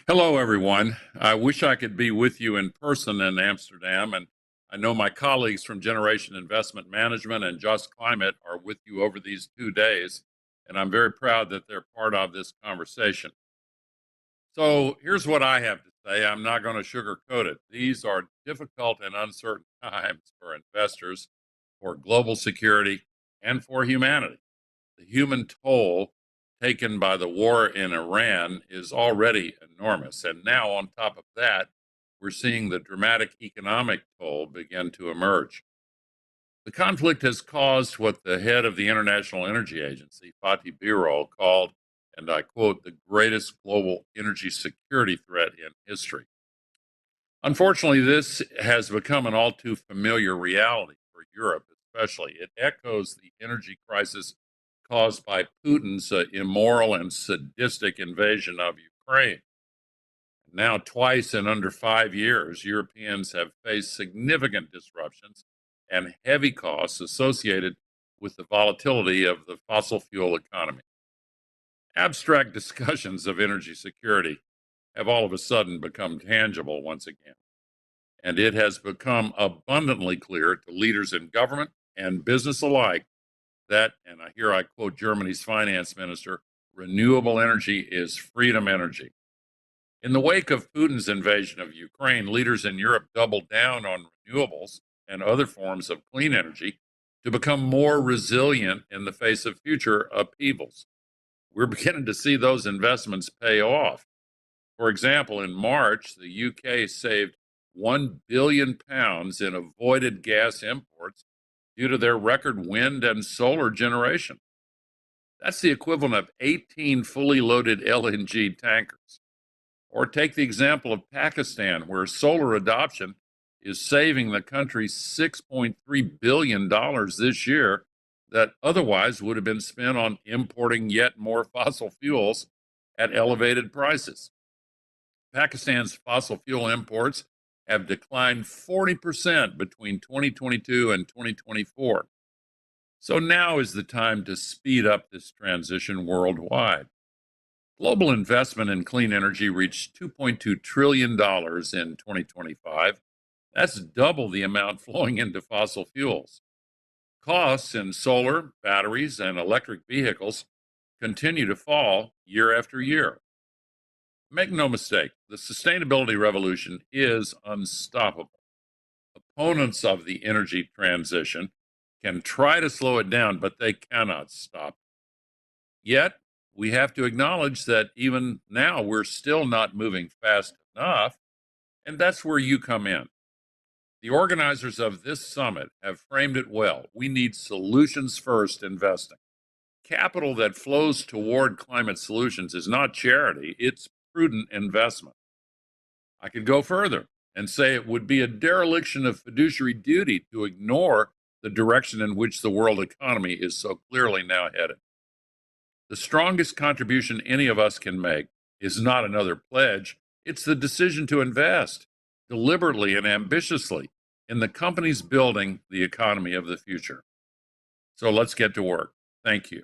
Hello, everyone. I wish I could be with you in person in Amsterdam, and I know my colleagues from Generation Investment Management and Just Climate are with you over these 2 days, and I'm very proud that they're part of this conversation. So, here's what I have to say. I'm not going to sugarcoat it. These are difficult and uncertain times for investors, for global security, and for humanity. The human toll taken by the war in Iran is already enormous. And now, on top of that, we're seeing the dramatic economic toll begin to emerge. The conflict has caused what the head of the International Energy Agency, Fatih Birol, called, and I quote, the greatest global energy security threat in history. Unfortunately, this has become an all too familiar reality for Europe, especially. It echoes the energy crisis caused by Putin's immoral and sadistic invasion of Ukraine. Now, twice in under 5 years, Europeans have faced significant disruptions and heavy costs associated with the volatility of the fossil fuel economy. Abstract discussions of energy security have all of a sudden become tangible once again. And it has become abundantly clear to leaders in government and business alike that, and here I quote Germany's finance minister, renewable energy is freedom energy. In the wake of Putin's invasion of Ukraine, leaders in Europe doubled down on renewables and other forms of clean energy to become more resilient in the face of future upheavals. We're beginning to see those investments pay off. For example, in March, the UK saved £1 billion in avoided gas imports due to their record wind and solar generation. That's the equivalent of 18 fully loaded LNG tankers. Or take the example of Pakistan, where solar adoption is saving the country $6.3 billion this year that otherwise would have been spent on importing yet more fossil fuels at elevated prices. Pakistan's fossil fuel imports have declined 40% between 2022 and 2024. So now is the time to speed up this transition worldwide. Global investment in clean energy reached $2.2 trillion in 2025. That's double the amount flowing into fossil fuels. Costs in solar, batteries, and electric vehicles continue to fall year after year. Make no mistake, the sustainability revolution is unstoppable. Opponents of the energy transition can try to slow it down, but they cannot stop it. Yet, we have to acknowledge that even now we're still not moving fast enough, and that's where you come in. The organizers of this summit have framed it well. We need solutions first investing. Capital that flows toward climate solutions is not charity, it's prudent investment. I could go further and say it would be a dereliction of fiduciary duty to ignore the direction in which the world economy is so clearly now headed. The strongest contribution any of us can make is not another pledge, it's the decision to invest deliberately and ambitiously in the companies building the economy of the future. So let's get to work. Thank you.